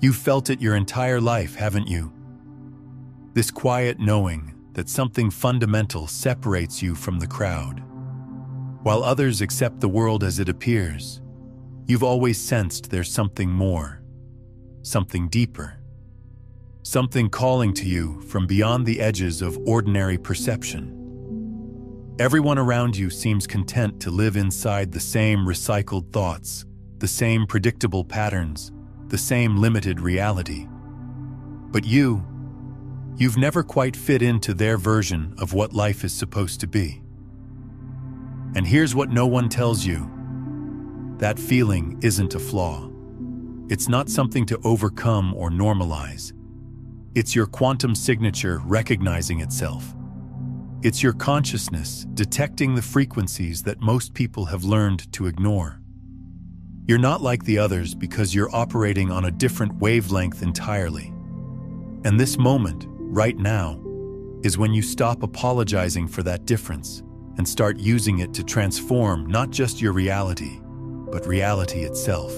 You've felt it your entire life, haven't you? This quiet knowing that something fundamental separates you from the crowd. While others accept the world as it appears, you've always sensed there's something more, something deeper, something calling to you from beyond the edges of ordinary perception. Everyone around you seems content to live inside the same recycled thoughts, the same predictable patterns, the same limited reality. But you've never quite fit into their version of what life is supposed to be. And here's what no one tells you. That feeling isn't a flaw. It's not something to overcome or normalize. It's your quantum signature recognizing itself. It's your consciousness detecting the frequencies that most people have learned to ignore. You're not like the others because you're operating on a different wavelength entirely. And this moment, right now, is when you stop apologizing for that difference and start using it to transform not just your reality, but reality itself.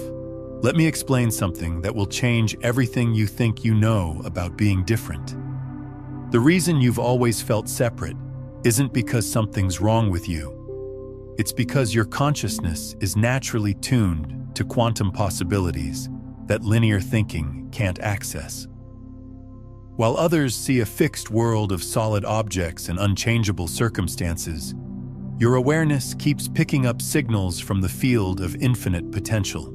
Let me explain something that will change everything you think you know about being different. The reason you've always felt separate isn't because something's wrong with you. It's because your consciousness is naturally tuned to quantum possibilities that linear thinking can't access. While others see a fixed world of solid objects and unchangeable circumstances, your awareness keeps picking up signals from the field of infinite potential.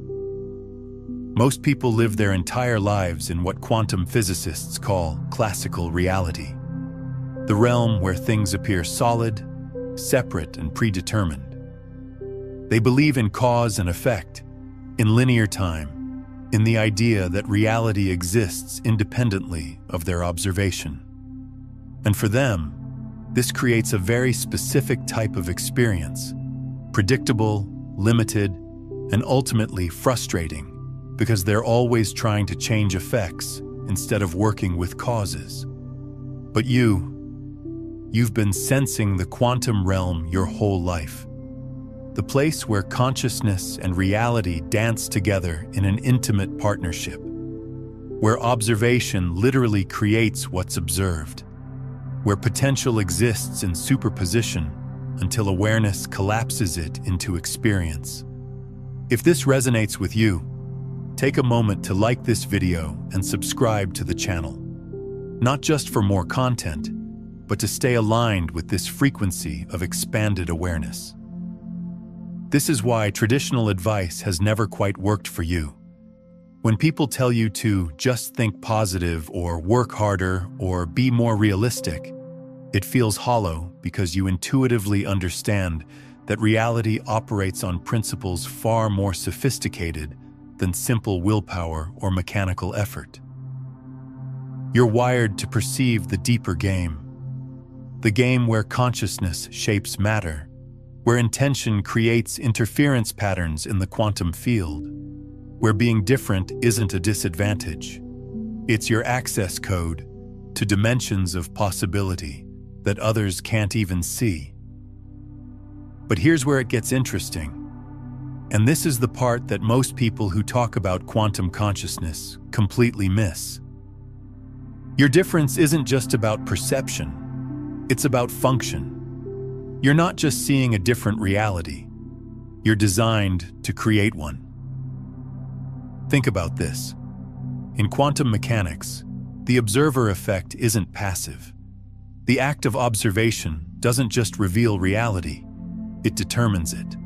Most people live their entire lives in what quantum physicists call classical reality, the realm where things appear solid, separate, and predetermined. They believe in cause and effect, in linear time, in the idea that reality exists independently of their observation. And for them, this creates a very specific type of experience, predictable, limited, and ultimately frustrating, because they're always trying to change effects instead of working with causes. But you've been sensing the quantum realm your whole life, the place where consciousness and reality dance together in an intimate partnership, where observation literally creates what's observed, where potential exists in superposition until awareness collapses it into experience. If this resonates with you, take a moment to like this video and subscribe to the channel, not just for more content, but to stay aligned with this frequency of expanded awareness. This is why traditional advice has never quite worked for you. When people tell you to just think positive or work harder or be more realistic, it feels hollow because you intuitively understand that reality operates on principles far more sophisticated than simple willpower or mechanical effort. You're wired to perceive the deeper game, the game where consciousness shapes matter, where intention creates interference patterns in the quantum field, where being different isn't a disadvantage. It's your access code to dimensions of possibility that others can't even see. But here's where it gets interesting. And this is the part that most people who talk about quantum consciousness completely miss. Your difference isn't just about perception, it's about function. You're not just seeing a different reality, you're designed to create one. Think about this. In quantum mechanics, the observer effect isn't passive. The act of observation doesn't just reveal reality, it determines it.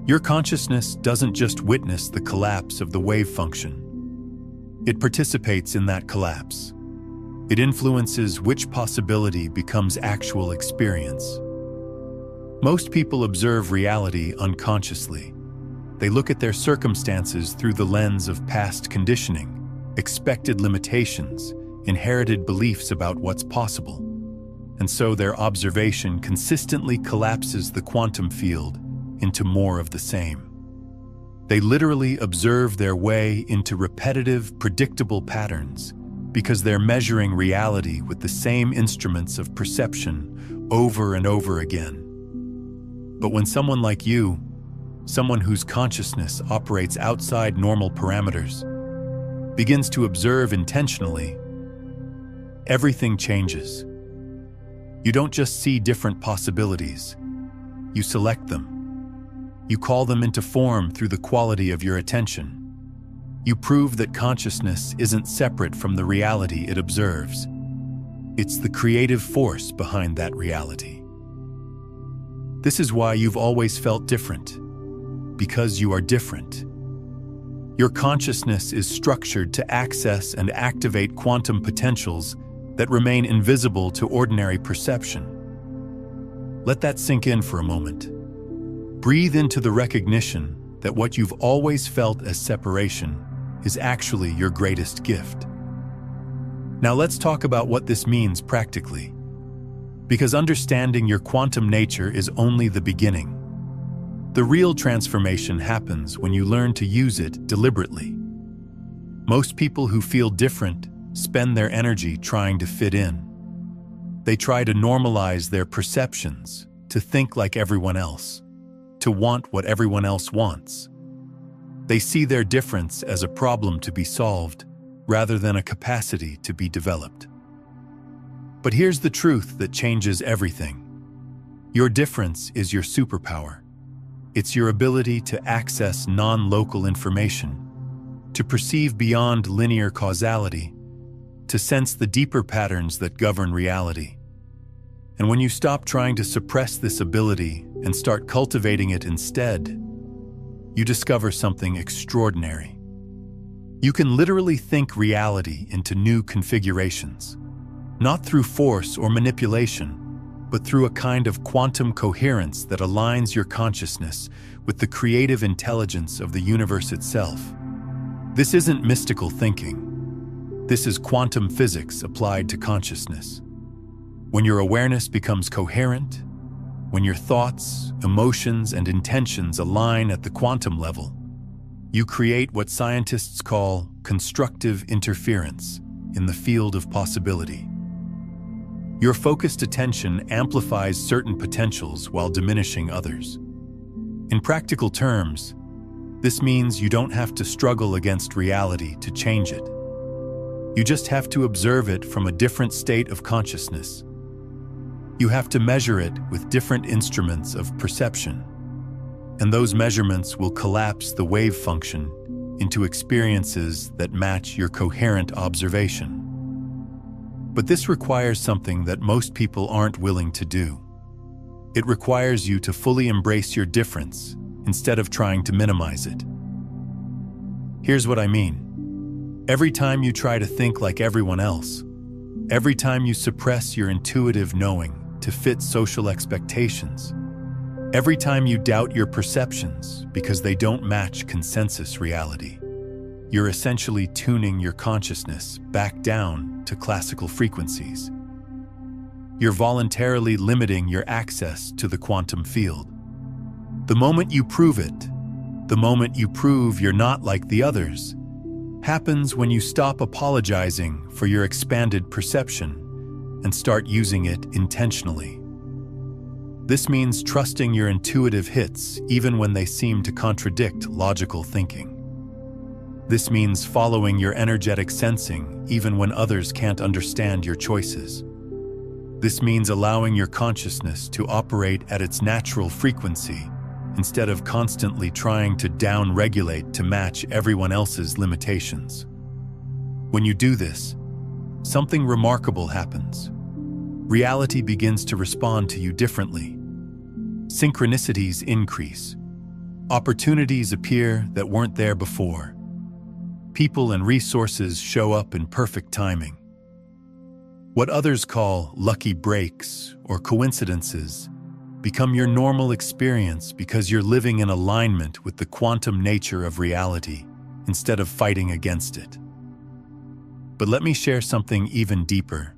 Your consciousness doesn't just witness the collapse of the wave function. It participates in that collapse. It influences which possibility becomes actual experience. Most people observe reality unconsciously. They look at their circumstances through the lens of past conditioning, expected limitations, inherited beliefs about what's possible. And so their observation consistently collapses the quantum field into more of the same. They literally observe their way into repetitive, predictable patterns because they're measuring reality with the same instruments of perception over and over again. But when someone like you, someone whose consciousness operates outside normal parameters, begins to observe intentionally, everything changes. You don't just see different possibilities, you select them. You call them into form through the quality of your attention. You prove that consciousness isn't separate from the reality it observes. It's the creative force behind that reality. This is why you've always felt different, because you are different. Your consciousness is structured to access and activate quantum potentials that remain invisible to ordinary perception. Let that sink in for a moment. Breathe into the recognition that what you've always felt as separation is actually your greatest gift. Now let's talk about what this means practically, because understanding your quantum nature is only the beginning. The real transformation happens when you learn to use it deliberately. Most people who feel different spend their energy trying to fit in. They try to normalize their perceptions, to think like everyone else, to want what everyone else wants. They see their difference as a problem to be solved, rather than a capacity to be developed. But here's the truth that changes everything. Your difference is your superpower. It's your ability to access non-local information, to perceive beyond linear causality, to sense the deeper patterns that govern reality. And when you stop trying to suppress this ability and start cultivating it instead, you discover something extraordinary. You can literally think reality into new configurations, not through force or manipulation, but through a kind of quantum coherence that aligns your consciousness with the creative intelligence of the universe itself. This isn't mystical thinking. This is quantum physics applied to consciousness. When your awareness becomes coherent, when your thoughts, emotions, and intentions align at the quantum level, you create what scientists call constructive interference in the field of possibility. Your focused attention amplifies certain potentials while diminishing others. In practical terms, this means you don't have to struggle against reality to change it. You just have to observe it from a different state of consciousness. You have to measure it with different instruments of perception, and those measurements will collapse the wave function into experiences that match your coherent observation. But this requires something that most people aren't willing to do. It requires you to fully embrace your difference instead of trying to minimize it. Here's what I mean. Every time you try to think like everyone else, every time you suppress your intuitive knowing to fit social expectations, every time you doubt your perceptions because they don't match consensus reality, you're essentially tuning your consciousness back down to classical frequencies. You're voluntarily limiting your access to the quantum field. The moment you prove it, the moment you prove you're not like the others, happens when you stop apologizing for your expanded perception and start using it intentionally. This means trusting your intuitive hits even when they seem to contradict logical thinking. This means following your energetic sensing even when others can't understand your choices. This means allowing your consciousness to operate at its natural frequency instead of constantly trying to down-regulate to match everyone else's limitations. When you do this, something remarkable happens. Reality begins to respond to you differently. Synchronicities increase. Opportunities appear that weren't there before. People and resources show up in perfect timing. What others call lucky breaks or coincidences become your normal experience because you're living in alignment with the quantum nature of reality instead of fighting against it. But let me share something even deeper,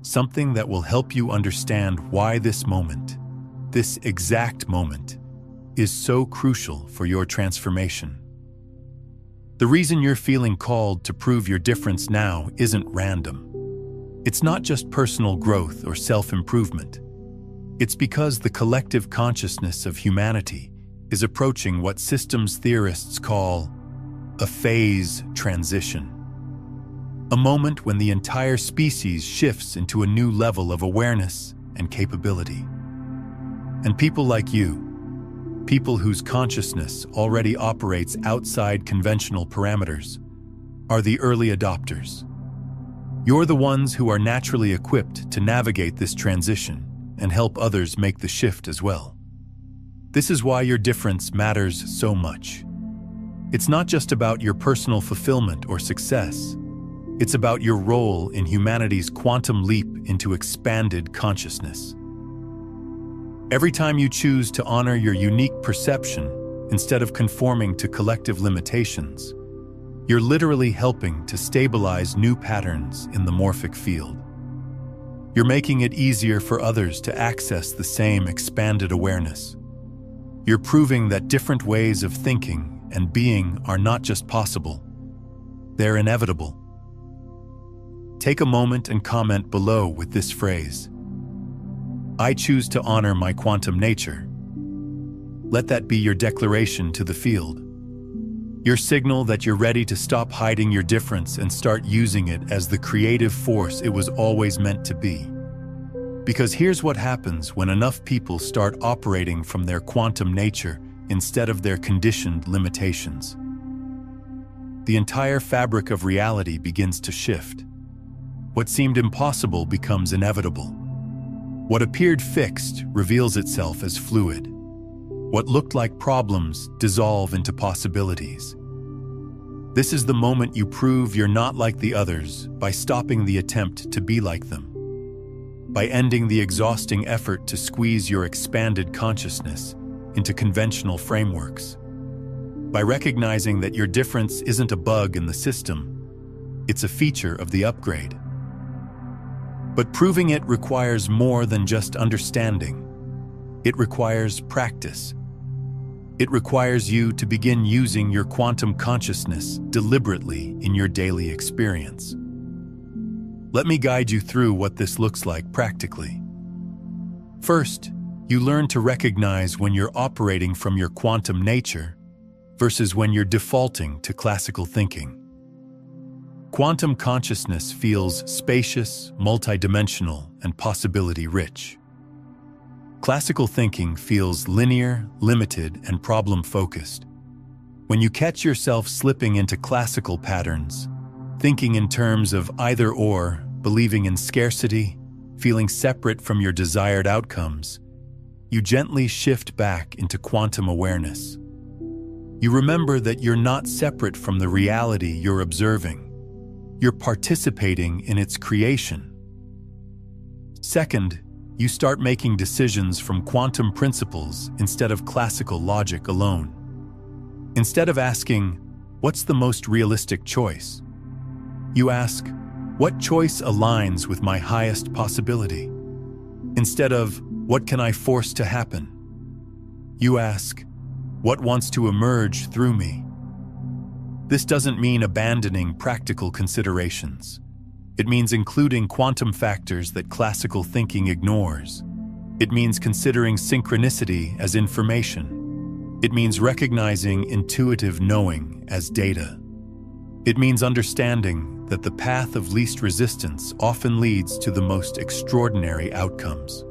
something that will help you understand why this moment, this exact moment, is so crucial for your transformation. The reason you're feeling called to prove your difference now isn't random. It's not just personal growth or self-improvement. It's because the collective consciousness of humanity is approaching what systems theorists call a phase transition. A moment when the entire species shifts into a new level of awareness and capability. And people like you, people whose consciousness already operates outside conventional parameters, are the early adopters. You're the ones who are naturally equipped to navigate this transition and help others make the shift as well. This is why your difference matters so much. It's not just about your personal fulfillment or success. It's about your role in humanity's quantum leap into expanded consciousness. Every time you choose to honor your unique perception instead of conforming to collective limitations, you're literally helping to stabilize new patterns in the morphic field. You're making it easier for others to access the same expanded awareness. You're proving that different ways of thinking and being are not just possible, they're inevitable. Take a moment and comment below with this phrase: I choose to honor my quantum nature. Let that be your declaration to the field. Your signal that you're ready to stop hiding your difference and start using it as the creative force it was always meant to be. Because here's what happens when enough people start operating from their quantum nature instead of their conditioned limitations. The entire fabric of reality begins to shift. What seemed impossible becomes inevitable. What appeared fixed reveals itself as fluid. What looked like problems dissolve into possibilities. This is the moment you prove you're not like the others by stopping the attempt to be like them, by ending the exhausting effort to squeeze your expanded consciousness into conventional frameworks, by recognizing that your difference isn't a bug in the system, it's a feature of the upgrade. But proving it requires more than just understanding. It requires practice. It requires you to begin using your quantum consciousness deliberately in your daily experience. Let me guide you through what this looks like practically. First, you learn to recognize when you're operating from your quantum nature versus when you're defaulting to classical thinking. Quantum consciousness feels spacious, multidimensional, and possibility-rich. Classical thinking feels linear, limited, and problem-focused. When you catch yourself slipping into classical patterns, thinking in terms of either-or, believing in scarcity, feeling separate from your desired outcomes, you gently shift back into quantum awareness. You remember that you're not separate from the reality you're observing. You're participating in its creation. Second, you start making decisions from quantum principles instead of classical logic alone. Instead of asking, "What's the most realistic choice?" you ask, "What choice aligns with my highest possibility?" Instead of, "What can I force to happen?" you ask, "What wants to emerge through me?" This doesn't mean abandoning practical considerations. It means including quantum factors that classical thinking ignores. It means considering synchronicity as information. It means recognizing intuitive knowing as data. It means understanding that the path of least resistance often leads to the most extraordinary outcomes.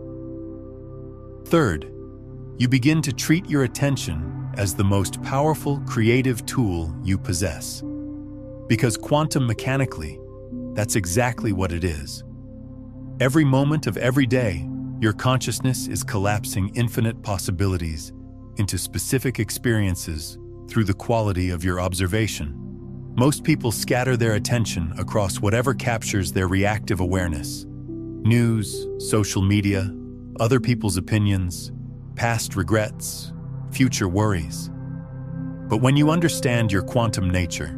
Third, you begin to treat your attention as the most powerful creative tool you possess. Because quantum mechanically, that's exactly what it is. Every moment of every day, your consciousness is collapsing infinite possibilities into specific experiences through the quality of your observation. Most people scatter their attention across whatever captures their reactive awareness. News, social media, other people's opinions, past regrets, future worries. But when you understand your quantum nature,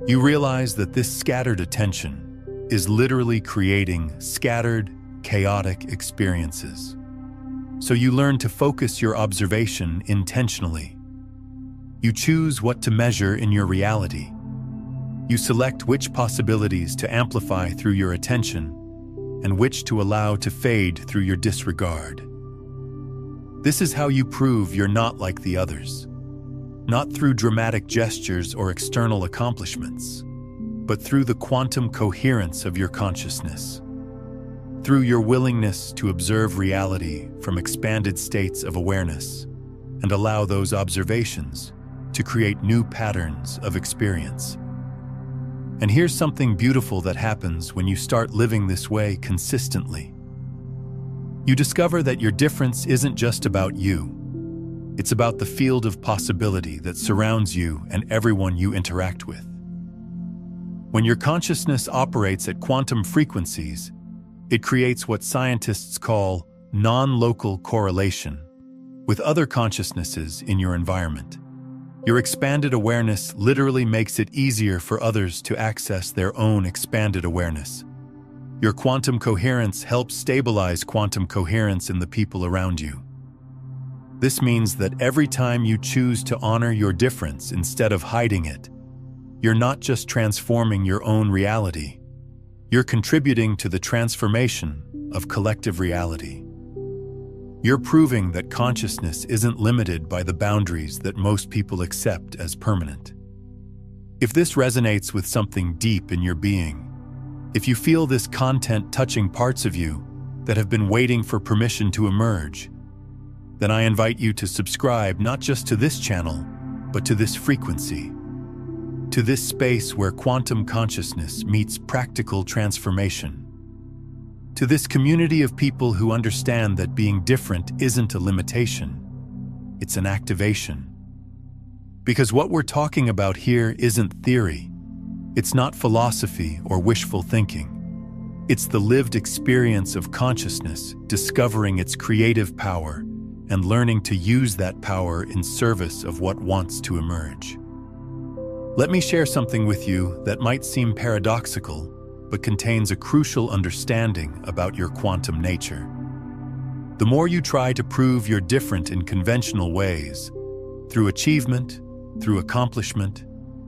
you realize that this scattered attention is literally creating scattered, chaotic experiences. So you learn to focus your observation intentionally. You choose what to measure in your reality. You select which possibilities to amplify through your attention and which to allow to fade through your disregard. This is how you prove you're not like the others. Not through dramatic gestures or external accomplishments, but through the quantum coherence of your consciousness. Through your willingness to observe reality from expanded states of awareness and allow those observations to create new patterns of experience. And here's something beautiful that happens when you start living this way consistently. You discover that your difference isn't just about you. It's about the field of possibility that surrounds you and everyone you interact with. When your consciousness operates at quantum frequencies, it creates what scientists call non-local correlation with other consciousnesses in your environment. Your expanded awareness literally makes it easier for others to access their own expanded awareness. Your quantum coherence helps stabilize quantum coherence in the people around you. This means that every time you choose to honor your difference instead of hiding it, you're not just transforming your own reality, you're contributing to the transformation of collective reality. You're proving that consciousness isn't limited by the boundaries that most people accept as permanent. If this resonates with something deep in your being, if you feel this content touching parts of you that have been waiting for permission to emerge, then I invite you to subscribe not just to this channel, but to this frequency, to this space where quantum consciousness meets practical transformation, to this community of people who understand that being different isn't a limitation, it's an activation. Because what we're talking about here isn't theory, it's not philosophy or wishful thinking. It's the lived experience of consciousness discovering its creative power and learning to use that power in service of what wants to emerge. Let me share something with you that might seem paradoxical, but contains a crucial understanding about your quantum nature. The more you try to prove you're different in conventional ways, through achievement, through accomplishment,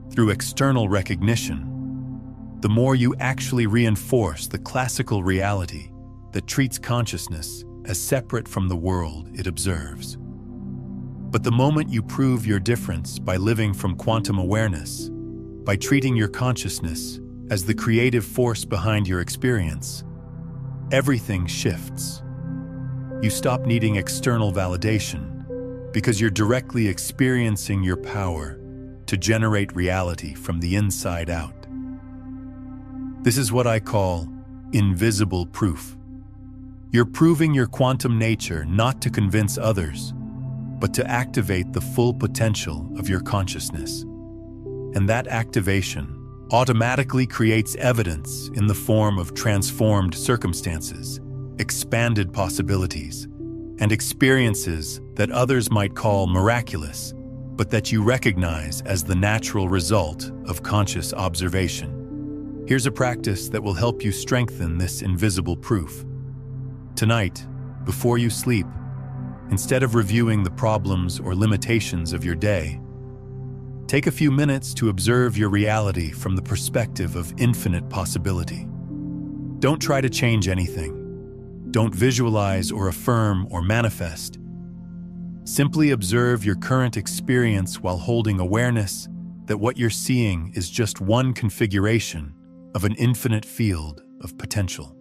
through external recognition, the more you actually reinforce the classical reality that treats consciousness as separate from the world it observes. But the moment you prove your difference by living from quantum awareness, by treating your consciousness as the creative force behind your experience, everything shifts. You stop needing external validation because you're directly experiencing your power to generate reality from the inside out. This is what I call invisible proof. You're proving your quantum nature not to convince others, but to activate the full potential of your consciousness. And that activation automatically creates evidence in the form of transformed circumstances, expanded possibilities, and experiences that others might call miraculous, but that you recognize as the natural result of conscious observation. Here's a practice that will help you strengthen this invisible proof. Tonight, before you sleep, instead of reviewing the problems or limitations of your day, take a few minutes to observe your reality from the perspective of infinite possibility. Don't try to change anything. Don't visualize or affirm or manifest. Simply observe your current experience while holding awareness that what you're seeing is just one configuration of an infinite field of potential.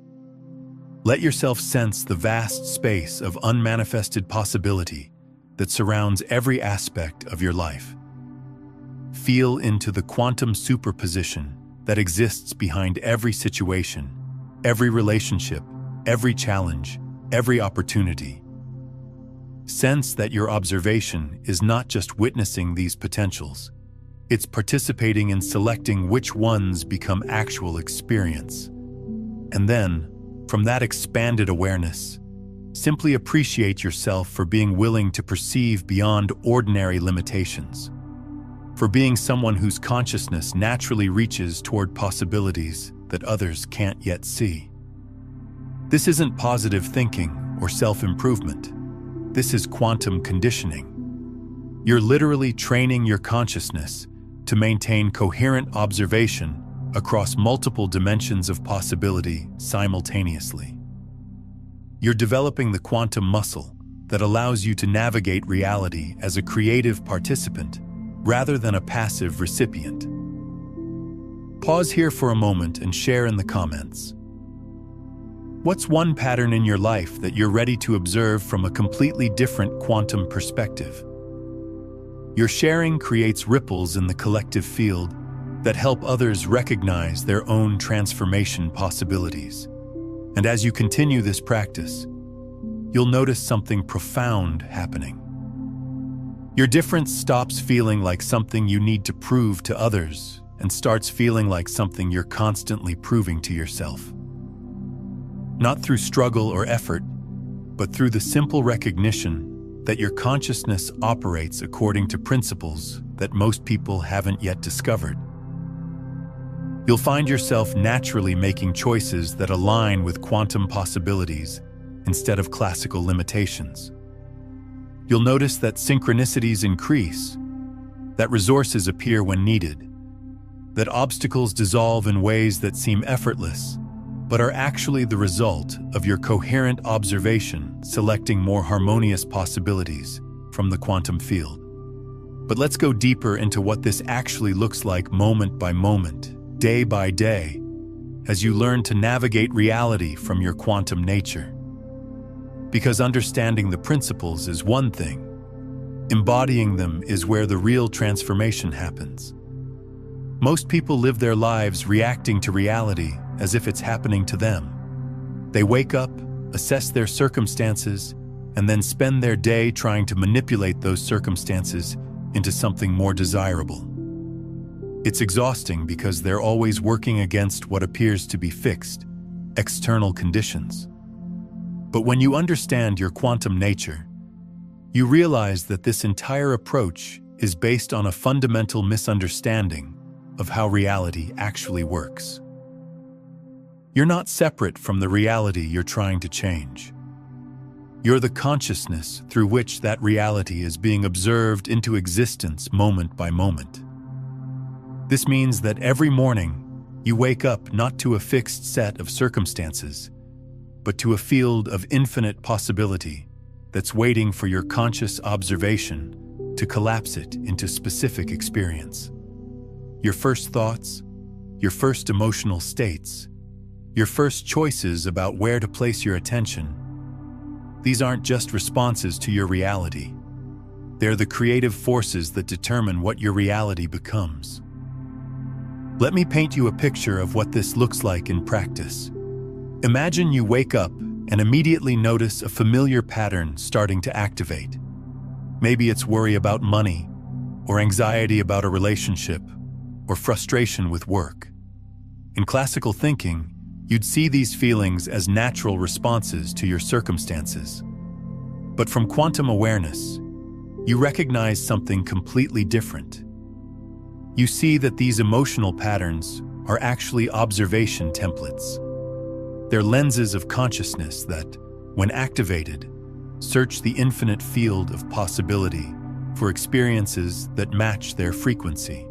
Let yourself sense the vast space of unmanifested possibility that surrounds every aspect of your life. Feel into the quantum superposition that exists behind every situation, every relationship, every challenge, every opportunity. Sense that your observation is not just witnessing these potentials, it's participating in selecting which ones become actual experience. And then, from that expanded awareness, simply appreciate yourself for being willing to perceive beyond ordinary limitations, for being someone whose consciousness naturally reaches toward possibilities that others can't yet see. This isn't positive thinking or self-improvement. This is quantum conditioning. You're literally training your consciousness to maintain coherent observation across multiple dimensions of possibility simultaneously. You're developing the quantum muscle that allows you to navigate reality as a creative participant rather than a passive recipient. Pause here for a moment and share in the comments. What's one pattern in your life that you're ready to observe from a completely different quantum perspective? Your sharing creates ripples in the collective field that help others recognize their own transformation possibilities. And as you continue this practice, you'll notice something profound happening. Your difference stops feeling like something you need to prove to others and starts feeling like something you're constantly proving to yourself. Not through struggle or effort, but through the simple recognition that your consciousness operates according to principles that most people haven't yet discovered. You'll find yourself naturally making choices that align with quantum possibilities instead of classical limitations. You'll notice that synchronicities increase, that resources appear when needed, that obstacles dissolve in ways that seem effortless, but are actually the result of your coherent observation selecting more harmonious possibilities from the quantum field. But let's go deeper into what this actually looks like moment by moment, day by day, as you learn to navigate reality from your quantum nature. Because understanding the principles is one thing, embodying them is where the real transformation happens. Most people live their lives reacting to reality as if it's happening to them. They wake up, assess their circumstances, and then spend their day trying to manipulate those circumstances into something more desirable. It's exhausting because they're always working against what appears to be fixed, external conditions. But when you understand your quantum nature, you realize that this entire approach is based on a fundamental misunderstanding of how reality actually works. You're not separate from the reality you're trying to change. You're the consciousness through which that reality is being observed into existence moment by moment. This means that every morning, you wake up not to a fixed set of circumstances, but to a field of infinite possibility that's waiting for your conscious observation to collapse it into specific experience. Your first thoughts, your first emotional states, your first choices about where to place your attention, these aren't just responses to your reality. They're the creative forces that determine what your reality becomes. Let me paint you a picture of what this looks like in practice. Imagine you wake up and immediately notice a familiar pattern starting to activate. Maybe it's worry about money, or anxiety about a relationship, or frustration with work. In classical thinking, you'd see these feelings as natural responses to your circumstances. But from quantum awareness, you recognize something completely different. You see that these emotional patterns are actually observation templates. They're lenses of consciousness that, when activated, search the infinite field of possibility for experiences that match their frequency.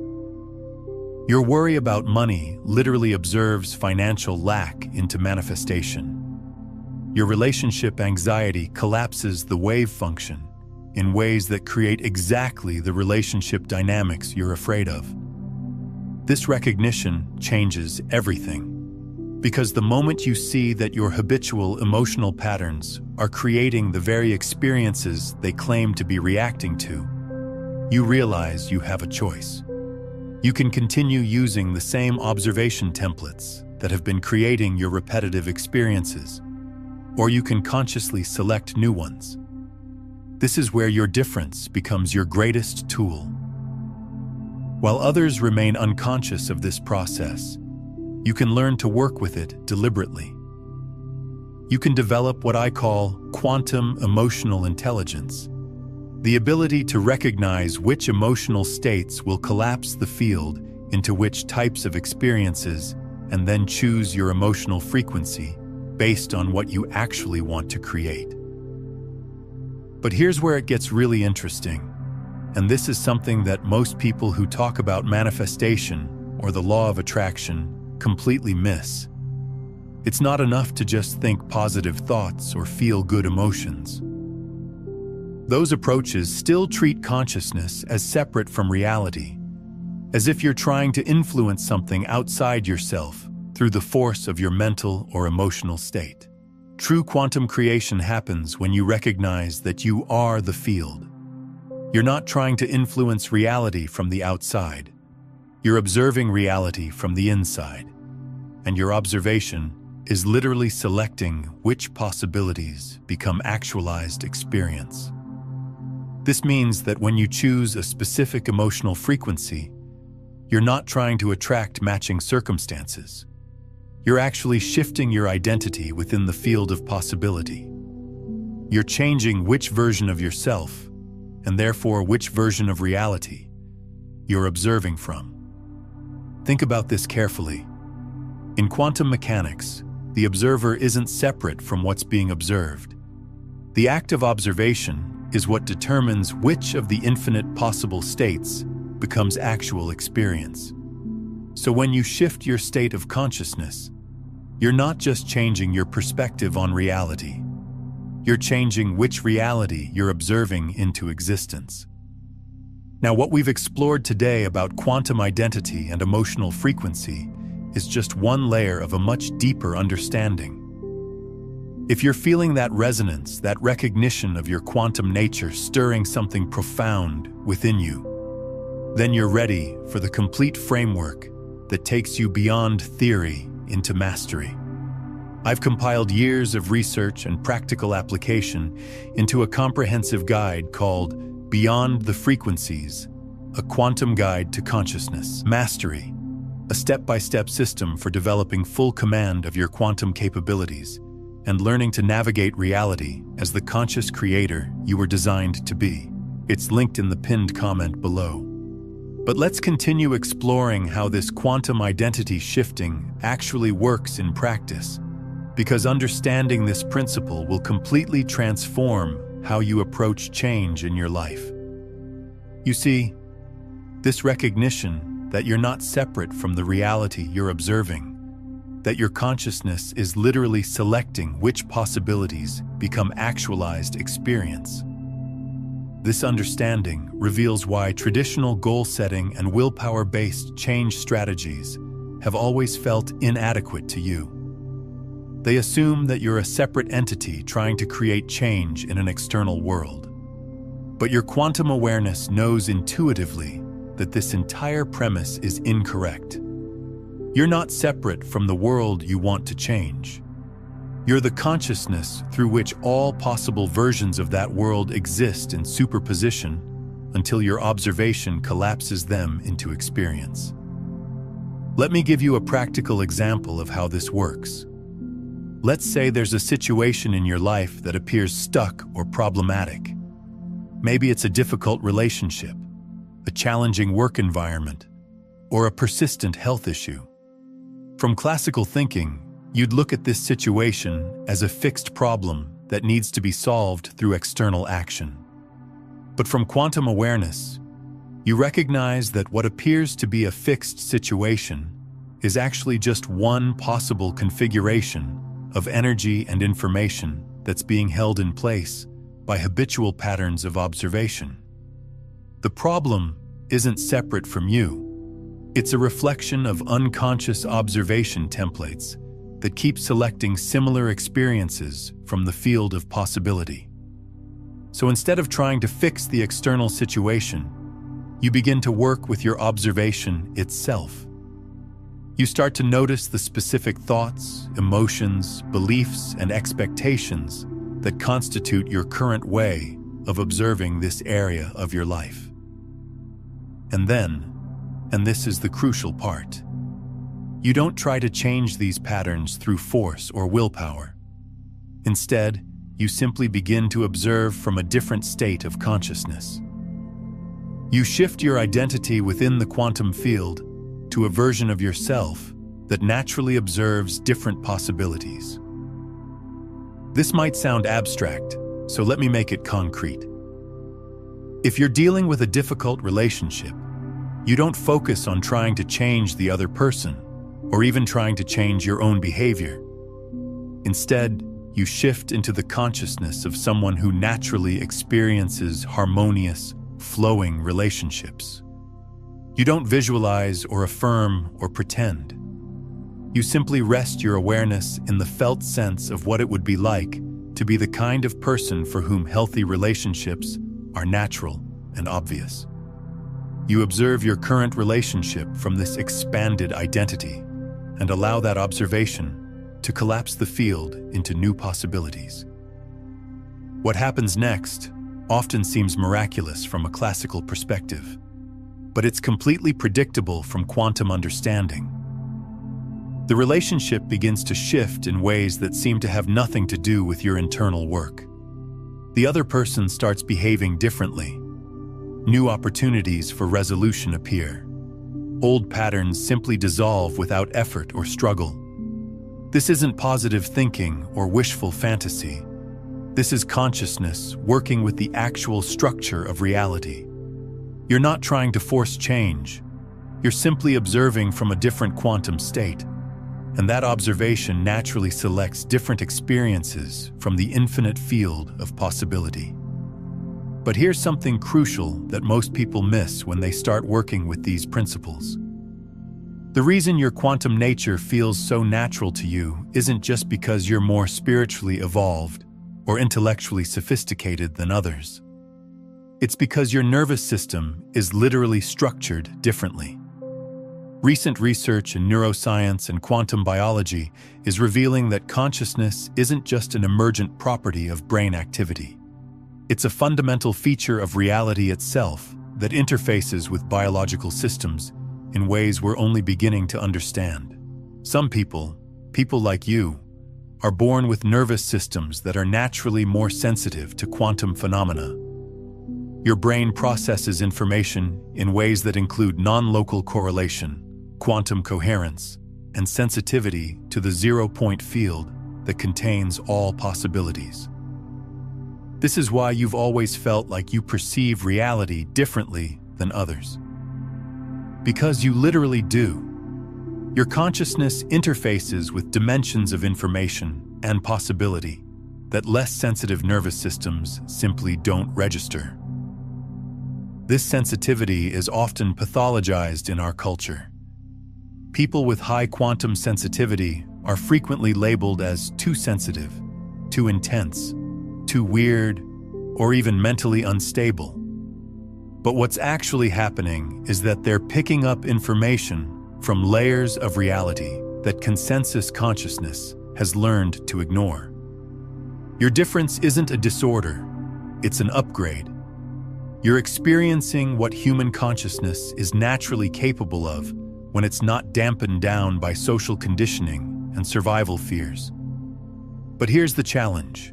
Your worry about money literally observes financial lack into manifestation. Your relationship anxiety collapses the wave function in ways that create exactly the relationship dynamics you're afraid of. This recognition changes everything, because the moment you see that your habitual emotional patterns are creating the very experiences they claim to be reacting to, you realize you have a choice. You can continue using the same observation templates that have been creating your repetitive experiences, or you can consciously select new ones. This is where your difference becomes your greatest tool. While others remain unconscious of this process, you can learn to work with it deliberately. You can develop what I call quantum emotional intelligence, the ability to recognize which emotional states will collapse the field into which types of experiences, and then choose your emotional frequency based on what you actually want to create. But here's where it gets really interesting, and this is something that most people who talk about manifestation or the law of attraction completely miss. It's not enough to just think positive thoughts or feel good emotions. Those approaches still treat consciousness as separate from reality. as if you're trying to influence something outside yourself through the force of your mental or emotional state. True quantum creation happens when you recognize that you are the field. You're not trying to influence reality from the outside. You're observing reality from the inside. And your observation is literally selecting which possibilities become actualized experience. This means that when you choose a specific emotional frequency, you're not trying to attract matching circumstances. You're actually shifting your identity within the field of possibility. You're changing which version of yourself, and therefore which version of reality, you're observing from. Think about this carefully. In quantum mechanics, the observer isn't separate from what's being observed. The act of observation is what determines which of the infinite possible states becomes actual experience. So when you shift your state of consciousness, you're not just changing your perspective on reality. You're changing which reality you're observing into existence. Now, what we've explored today about quantum identity and emotional frequency is just one layer of a much deeper understanding. If you're feeling that resonance, that recognition of your quantum nature stirring something profound within you, then you're ready for the complete framework that takes you beyond theory into mastery. I've compiled years of research and practical application into a comprehensive guide called Beyond the Frequencies, a quantum guide to consciousness mastery, a step-by-step system for developing full command of your quantum capabilities and learning to navigate reality as the conscious creator you were designed to be. It's linked in the pinned comment below. But let's continue exploring how this quantum identity shifting actually works in practice, because understanding this principle will completely transform how you approach change in your life. You see, this recognition that you're not separate from the reality you're observing, that your consciousness is literally selecting which possibilities become actualized experience. This understanding reveals why traditional goal-setting and willpower-based change strategies have always felt inadequate to you. They assume that you're a separate entity trying to create change in an external world. But your quantum awareness knows intuitively that this entire premise is incorrect. You're not separate from the world you want to change. You're the consciousness through which all possible versions of that world exist in superposition until your observation collapses them into experience. Let me give you a practical example of how this works. Let's say there's a situation in your life that appears stuck or problematic. Maybe it's a difficult relationship, a challenging work environment, or a persistent health issue. From classical thinking, you'd look at this situation as a fixed problem that needs to be solved through external action. But from quantum awareness, you recognize that what appears to be a fixed situation is actually just one possible configuration of energy and information that's being held in place by habitual patterns of observation. The problem isn't separate from you. It's a reflection of unconscious observation templates that keep selecting similar experiences from the field of possibility. So instead of trying to fix the external situation, you begin to work with your observation itself. You start to notice the specific thoughts, emotions, beliefs, and expectations that constitute your current way of observing this area of your life. And then, and this is the crucial part, you don't try to change these patterns through force or willpower. Instead, you simply begin to observe from a different state of consciousness. You shift your identity within the quantum field to a version of yourself that naturally observes different possibilities. This might sound abstract, so let me make it concrete. If you're dealing with a difficult relationship, you don't focus on trying to change the other person or even trying to change your own behavior. Instead, you shift into the consciousness of someone who naturally experiences harmonious, flowing relationships. You don't visualize or affirm or pretend. You simply rest your awareness in the felt sense of what it would be like to be the kind of person for whom healthy relationships are natural and obvious. You observe your current relationship from this expanded identity and allow that observation to collapse the field into new possibilities. What happens next often seems miraculous from a classical perspective, but it's completely predictable from quantum understanding. The relationship begins to shift in ways that seem to have nothing to do with your internal work. The other person starts behaving differently. New opportunities for resolution appear. Old patterns simply dissolve without effort or struggle. This isn't positive thinking or wishful fantasy. This is consciousness working with the actual structure of reality. You're not trying to force change. You're simply observing from a different quantum state. And that observation naturally selects different experiences from the infinite field of possibility. But here's something crucial that most people miss when they start working with these principles. The reason your quantum nature feels so natural to you isn't just because you're more spiritually evolved or intellectually sophisticated than others. It's because your nervous system is literally structured differently. Recent research in neuroscience and quantum biology is revealing that consciousness isn't just an emergent property of brain activity. It's a fundamental feature of reality itself that interfaces with biological systems in ways we're only beginning to understand. Some people like you, are born with nervous systems that are naturally more sensitive to quantum phenomena. Your brain processes information in ways that include non-local correlation, quantum coherence, and sensitivity to the zero-point field that contains all possibilities. This is why you've always felt like you perceive reality differently than others. Because you literally do. Your consciousness interfaces with dimensions of information and possibility that less sensitive nervous systems simply don't register. This sensitivity is often pathologized in our culture. People with high quantum sensitivity are frequently labeled as too sensitive, too intense, too weird, or even mentally unstable. But what's actually happening is that they're picking up information from layers of reality that consensus consciousness has learned to ignore. Your difference isn't a disorder, it's an upgrade. You're experiencing what human consciousness is naturally capable of when it's not dampened down by social conditioning and survival fears. But here's the challenge.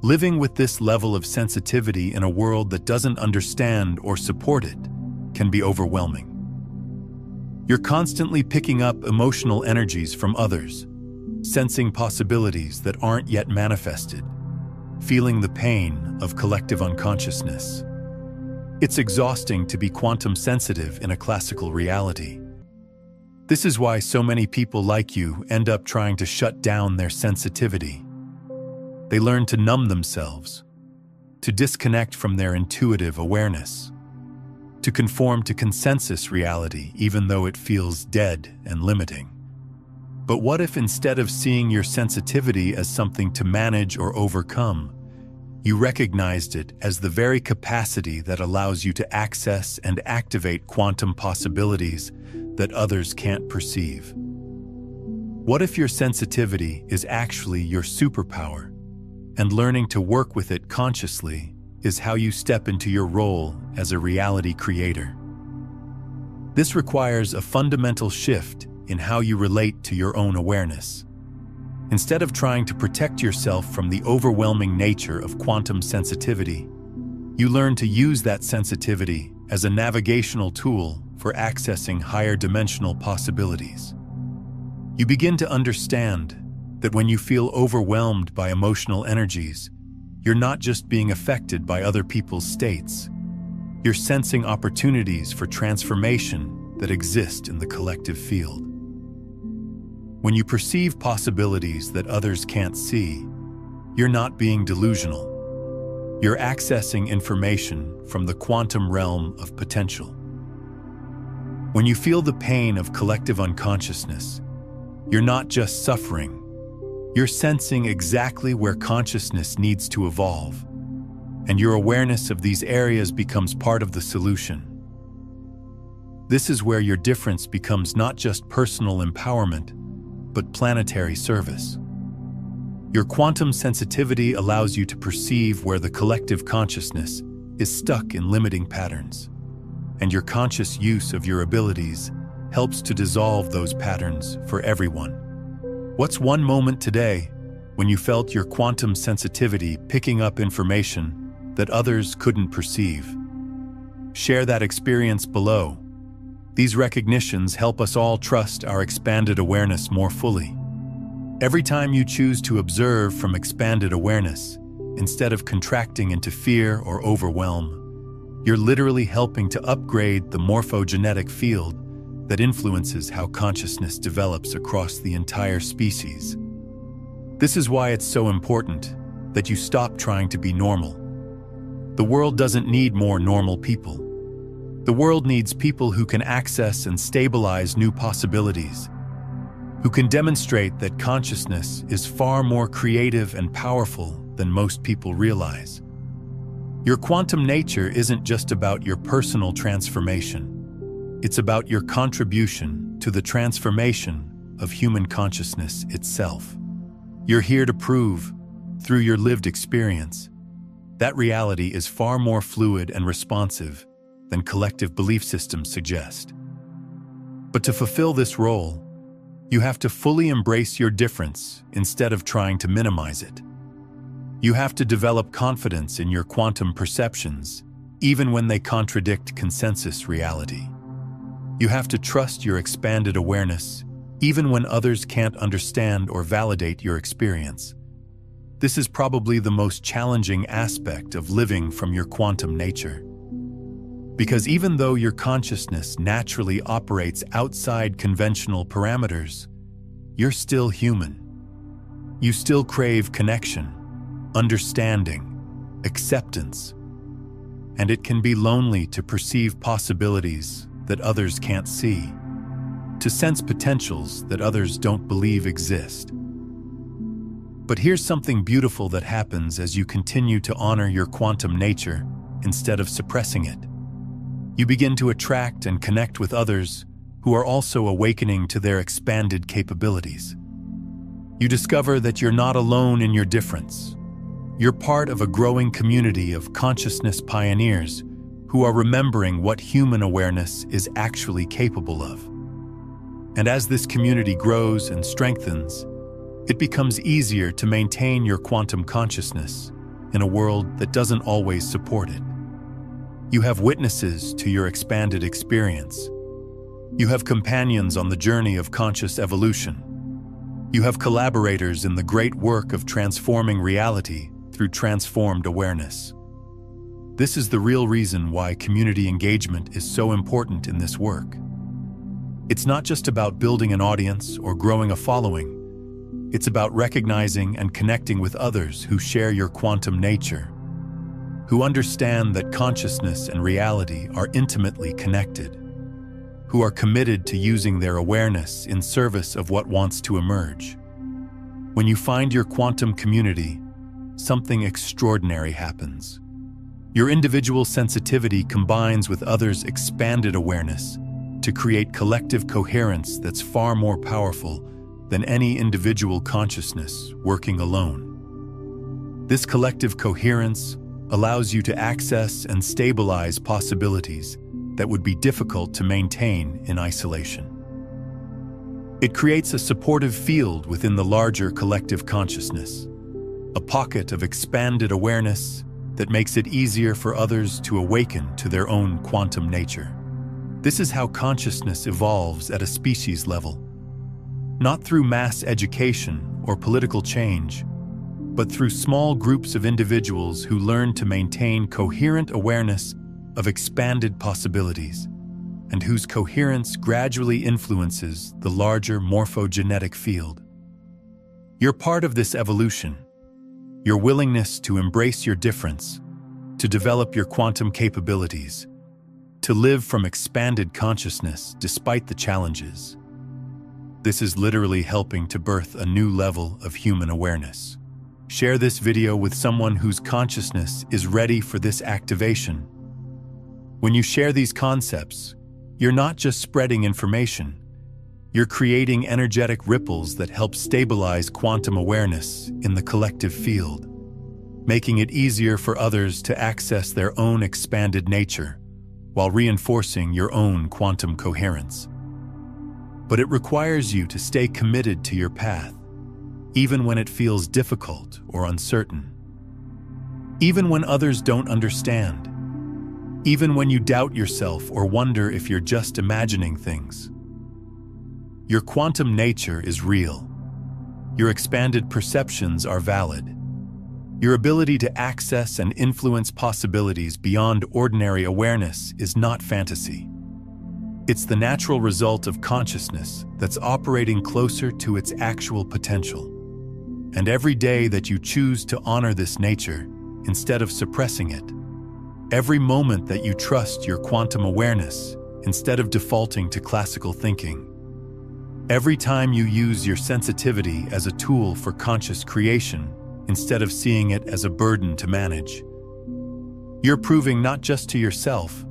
Living with this level of sensitivity in a world that doesn't understand or support it can be overwhelming. You're constantly picking up emotional energies from others, sensing possibilities that aren't yet manifested, feeling the pain of collective unconsciousness. It's exhausting to be quantum sensitive in a classical reality. This is why so many people like you end up trying to shut down their sensitivity. They learn to numb themselves, to disconnect from their intuitive awareness, to conform to consensus reality even though it feels dead and limiting. But what if instead of seeing your sensitivity as something to manage or overcome, you recognized it as the very capacity that allows you to access and activate quantum possibilities that others can't perceive? What if your sensitivity is actually your superpower, and learning to work with it consciously is how you step into your role as a reality creator? This requires a fundamental shift in how you relate to your own awareness. Instead of trying to protect yourself from the overwhelming nature of quantum sensitivity, you learn to use that sensitivity as a navigational tool for accessing higher dimensional possibilities. You begin to understand that when you feel overwhelmed by emotional energies, you're not just being affected by other people's states. You're sensing opportunities for transformation that exist in the collective field. When you perceive possibilities that others can't see, you're not being delusional. You're accessing information from the quantum realm of potential. When you feel the pain of collective unconsciousness, you're not just suffering, you're sensing exactly where consciousness needs to evolve, and your awareness of these areas becomes part of the solution. This is where your difference becomes not just personal empowerment, but planetary service. Your quantum sensitivity allows you to perceive where the collective consciousness is stuck in limiting patterns, and your conscious use of your abilities helps to dissolve those patterns for everyone. What's one moment today when you felt your quantum sensitivity picking up information that others couldn't perceive? Share that experience below. These recognitions help us all trust our expanded awareness more fully. Every time you choose to observe from expanded awareness, instead of contracting into fear or overwhelm, you're literally helping to upgrade the morphogenetic field that influences how consciousness develops across the entire species. This is why it's so important that you stop trying to be normal. The world doesn't need more normal people. The world needs people who can access and stabilize new possibilities, who can demonstrate that consciousness is far more creative and powerful than most people realize. Your quantum nature isn't just about your personal transformation. It's about your contribution to the transformation of human consciousness itself. You're here to prove, through your lived experience, that reality is far more fluid and responsive than collective belief systems suggest. But to fulfill this role, you have to fully embrace your difference instead of trying to minimize it. You have to develop confidence in your quantum perceptions, even when they contradict consensus reality. You have to trust your expanded awareness, even when others can't understand or validate your experience. This is probably the most challenging aspect of living from your quantum nature. Because even though your consciousness naturally operates outside conventional parameters, you're still human. You still crave connection, understanding, acceptance, and it can be lonely to perceive possibilities that others can't see, to sense potentials that others don't believe exist. But here's something beautiful that happens as you continue to honor your quantum nature instead of suppressing it. You begin to attract and connect with others who are also awakening to their expanded capabilities. You discover that you're not alone in your difference. You're part of a growing community of consciousness pioneers who are remembering what human awareness is actually capable of. And as this community grows and strengthens, it becomes easier to maintain your quantum consciousness in a world that doesn't always support it. You have witnesses to your expanded experience. You have companions on the journey of conscious evolution. You have collaborators in the great work of transforming reality through transformed awareness. This is the real reason why community engagement is so important in this work. It's not just about building an audience or growing a following. It's about recognizing and connecting with others who share your quantum nature, who understand that consciousness and reality are intimately connected, who are committed to using their awareness in service of what wants to emerge. When you find your quantum community, something extraordinary happens. Your individual sensitivity combines with others' expanded awareness to create collective coherence that's far more powerful than any individual consciousness working alone. This collective coherence allows you to access and stabilize possibilities that would be difficult to maintain in isolation. It creates a supportive field within the larger collective consciousness, a pocket of expanded awareness that makes it easier for others to awaken to their own quantum nature. This is how consciousness evolves at a species level, not through mass education or political change, but through small groups of individuals who learn to maintain coherent awareness of expanded possibilities, and whose coherence gradually influences the larger morphogenetic field. You're part of this evolution. Your willingness to embrace your difference, to develop your quantum capabilities, to live from expanded consciousness despite the challenges. This is literally helping to birth a new level of human awareness. Share this video with someone whose consciousness is ready for this activation. When you share these concepts, you're not just spreading information, you're creating energetic ripples that help stabilize quantum awareness in the collective field, making it easier for others to access their own expanded nature while reinforcing your own quantum coherence. But it requires you to stay committed to your path, even when it feels difficult or uncertain. Even when others don't understand. Even when you doubt yourself or wonder if you're just imagining things. Your quantum nature is real. Your expanded perceptions are valid. Your ability to access and influence possibilities beyond ordinary awareness is not fantasy. It's the natural result of consciousness that's operating closer to its actual potential. And every day that you choose to honor this nature instead of suppressing it, every moment that you trust your quantum awareness instead of defaulting to classical thinking, every time you use your sensitivity as a tool for conscious creation instead of seeing it as a burden to manage, you're proving not just to yourself,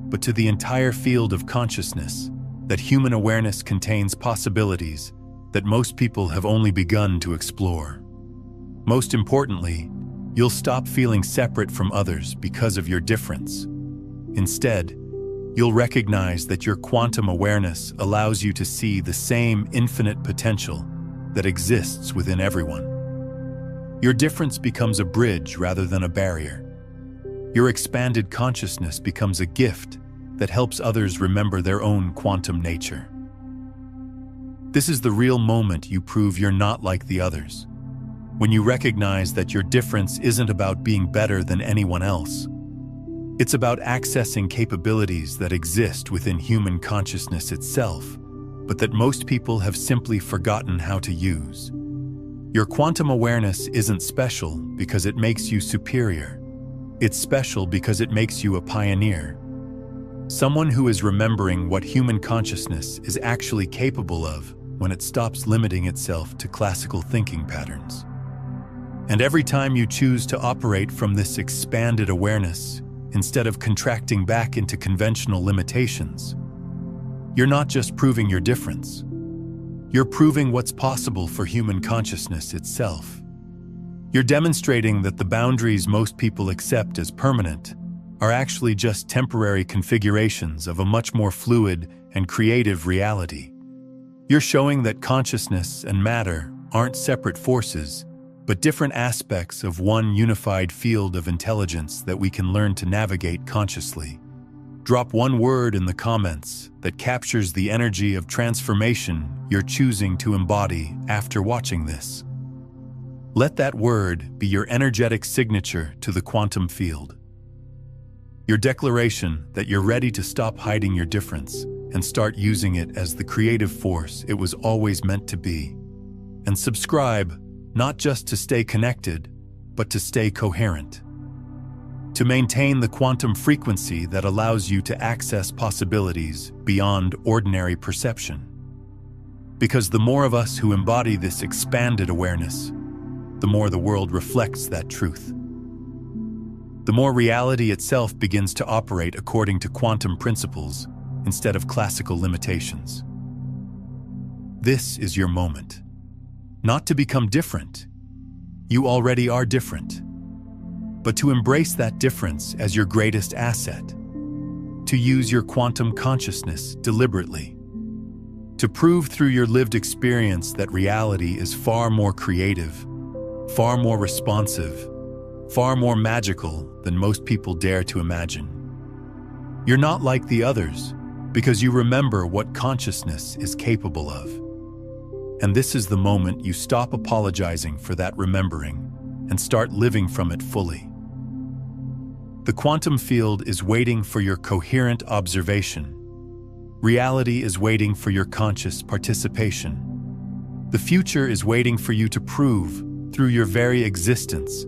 but to the entire field of consciousness that human awareness contains possibilities that most people have only begun to explore. Most importantly, you'll stop feeling separate from others because of your difference. Instead, you'll recognize that your quantum awareness allows you to see the same infinite potential that exists within everyone. Your difference becomes a bridge rather than a barrier. Your expanded consciousness becomes a gift that helps others remember their own quantum nature. This is the real moment you prove you're not like the others. When you recognize that your difference isn't about being better than anyone else. It's about accessing capabilities that exist within human consciousness itself, but that most people have simply forgotten how to use. Your quantum awareness isn't special because it makes you superior. It's special because it makes you a pioneer. Someone who is remembering what human consciousness is actually capable of when it stops limiting itself to classical thinking patterns. And every time you choose to operate from this expanded awareness, instead of contracting back into conventional limitations, you're not just proving your difference. You're proving what's possible for human consciousness itself. You're demonstrating that the boundaries most people accept as permanent are actually just temporary configurations of a much more fluid and creative reality. You're showing that consciousness and matter aren't separate forces, but different aspects of one unified field of intelligence that we can learn to navigate consciously. Drop one word in the comments that captures the energy of transformation you're choosing to embody after watching this. Let that word be your energetic signature to the quantum field. Your declaration that you're ready to stop hiding your difference and start using it as the creative force it was always meant to be. And subscribe, not just to stay connected, but to stay coherent. To maintain the quantum frequency that allows you to access possibilities beyond ordinary perception. Because the more of us who embody this expanded awareness, the more the world reflects that truth. The more reality itself begins to operate according to quantum principles instead of classical limitations. This is your moment. Not to become different. You already are different. But to embrace that difference as your greatest asset. To use your quantum consciousness deliberately. To prove through your lived experience that reality is far more creative, far more responsive, far more magical than most people dare to imagine. You're not like the others because you remember what consciousness is capable of. And this is the moment you stop apologizing for that remembering and start living from it fully. The quantum field is waiting for your coherent observation. Reality is waiting for your conscious participation. The future is waiting for you to prove, through your very existence,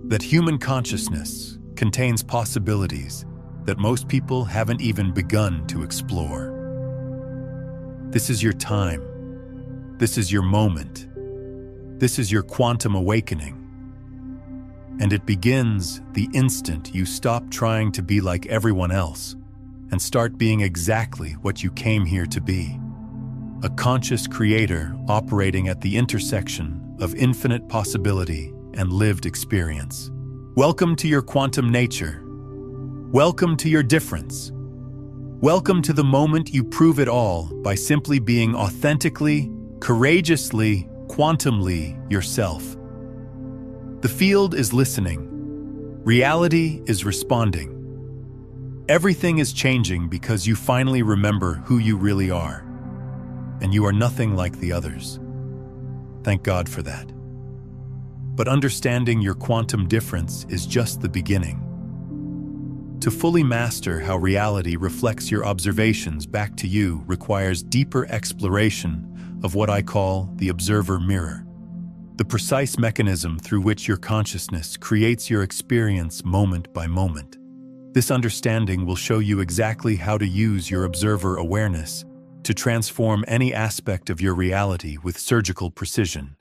that human consciousness contains possibilities that most people haven't even begun to explore. This is your time. This is your moment. This is your quantum awakening. And it begins the instant you stop trying to be like everyone else and start being exactly what you came here to be. A conscious creator operating at the intersection of infinite possibility and lived experience. Welcome to your quantum nature. Welcome to your difference. Welcome to the moment you prove it all by simply being authentically, courageously, quantumly yourself. The field is listening. Reality is responding. Everything is changing because you finally remember who you really are. And you are nothing like the others. Thank God for that. But understanding your quantum difference is just the beginning. To fully master how reality reflects your observations back to you requires deeper exploration of what I call the observer mirror, the precise mechanism through which your consciousness creates your experience moment by moment. This understanding will show you exactly how to use your observer awareness to transform any aspect of your reality with surgical precision.